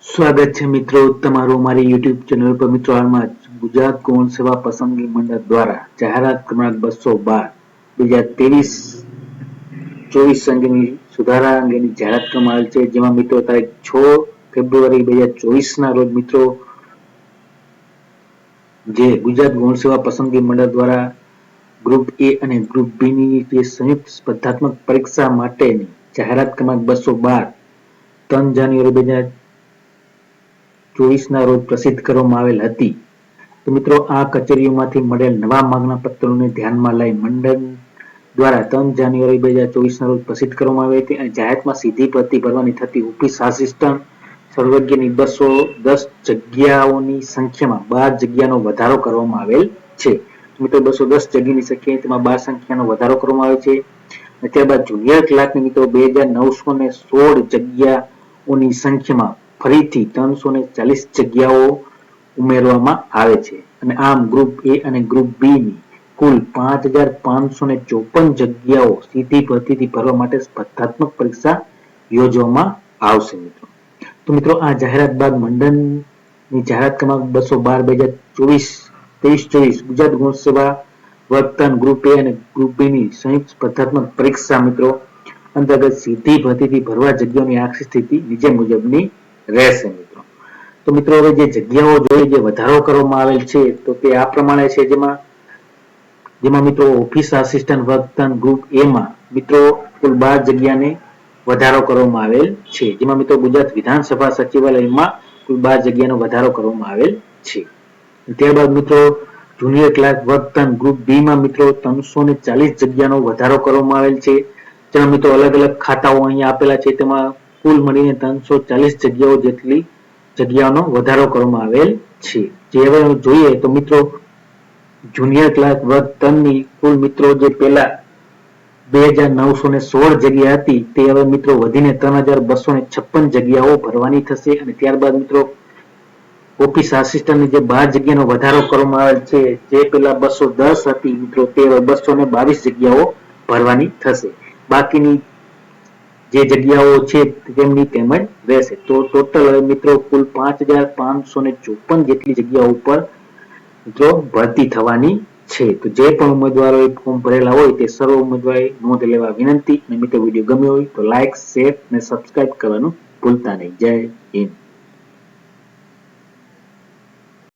સ્વાગત છે મિત્રો તમારું મારી યુટ્યુબ ચેનલ પર મિત્રો હાલમાં ગુજરાત ગૌણ સેવા પસંદગી મંડળ દ્વારા જાહેરાત ક્રમાંક 212/2023-24 અંગેની સુધારા અંગેની જાહેરાત કરવામાં આવેલ છે, જેમાં મિત્રો તારીખ 6 ફેબ્રુઆરી 2024 ના રોજ મિત્રો જે ગુજરાત ગૌણ સેવા પસંદગી મંડળ દ્વારા ગ્રુપ એ અને ગ્રુપ બી ની જે સંયુક્ત સ્પર્ધાત્મક પરીક્ષા માટેની જાહેરાત ક્રમાંક 212 3 જાન્યુઆરી 2024 ના રોજ પ્રસિદ્ધ કરવામાં આવેલ હતી. તો મિત્રો આ કચેરીઓમાંથી મળેલ નવા માંગના પત્રોને ધ્યાનમાં લઈ મંડળ દ્વારા 3 જાન્યુઆરી 2024 ના રોજ પ્રસિદ્ધ કરવામાં આવી હતી અને જાહેરાતમાં સીધી ભરતી ભરવાની થતી ઓફિસ આસિસ્ટન્ટ સર્વજ્ઞની 210 જગ્યાઓની સંખ્યામાં 12 જગ્યાનો વધારો કરવામાં આવેલ છે. મિત્રો 210 જગ્યાની સંખ્યા તેમાં 12 સંખ્યાનો વધારો કરવામાં આવે છે. ત્યારબાદ જુનિયર ક્લાર્કની મિત્રો 2916 જગ્યાઓની સંખ્યામાં ફરીથી 340 જગ્યાઓ ઉમેરવામાં આવે છે અને આમ ગ્રુપ એ અને ગ્રુપ બી ની કુલ 5554 જગ્યાઓ સીધી ભરતીથી ભરવા માટે સ્પર્ધાત્મક પરીક્ષા યોજવામાં આવશે. તો મિત્રો આ જાહેરાત બાદ મંડળની જાહેરાત ક્રમાંક 212/2023-24 ગુજરાત ગૌણ સેવા વર્તન ગ્રુપ એ અને ગ્રુપ બી ની સંયુક્ત સ્પર્ધાત્મક પરીક્ષા મિત્રો અંતર્ગત સીધી ભરતીથી ભરવા જગ્યાઓની આખી સ્થિતિ નીચે મુજબની રહેશે. તો મિત્રો હવે જે જગ્યાઓ જોઈએ જે વધારો કરવામાં આવેલ છે તો તે આ પ્રમાણે છે, જેમાં મિત્રો ઓફિસ આસિસ્ટન્ટ વર્તન ગ્રુપ એ માં મિત્રો કુલ 12 જગ્યાને વધારો કરવામાં આવેલ છે, જેમાં મિત્રો ગુજરાત વિધાનસભા સચિવાલયમાં કુલ 12 જગ્યાનો વધારો કરવામાં આવેલ છે. ત્યારબાદ મિત્રો જુનિયર ક્લાર્ક વર્તન ગ્રુપ બી માં મિત્રો 340 જગ્યાનો વધારો કરવામાં આવેલ છે, જેમાં મિત્રો અલગ અલગ ખાતાઓ અહીંયા આપેલા છે, તેમાં કુલ મળીને 340 જગ્યાઓ જેટલી જગ્યાનો વધારો કરવામાં આવેલ છે. જે હવે જોઈએ તો મિત્રો જુનિયર ક્લાર્ક વર્તનની કુલ મિત્રો જે પહેલા 2916 જગ્યા હતી તે હવે મિત્રો વધીને 3256 જગ્યાઓ ભરવાની થશે અને ત્યારબાદ મિત્રો ઓફિસ આસિસ્ટન્ટની જે 12 જગ્યાનો વધારો કરવામાં આવેલ છે, જે પહેલા 210 હતી મિત્રો તે હવે 222 જગ્યાઓ ભરવાની થશે. બાકીની જે જગ્યાઓ છે તેમની તેમ જ રહેશે. તો ટોટલ હવે મિત્રો કુલ 5554 જેટલી જગ્યાઓ ઉપર મિત્રો ભરતી થવાની છે. તો જે પણ ઉમેદવારોએ ફોર્મ ભરેલા હોય તે સર્વ ઉમેદવારોએ નોંધ લેવા વિનંતી. અને મિત્રો વિડીયો ગમ્યો હોય તો લાઈક, શેર અને સબસ્ક્રાઇબ કરવાનું ભૂલતા નહીં. જય હિન્દ.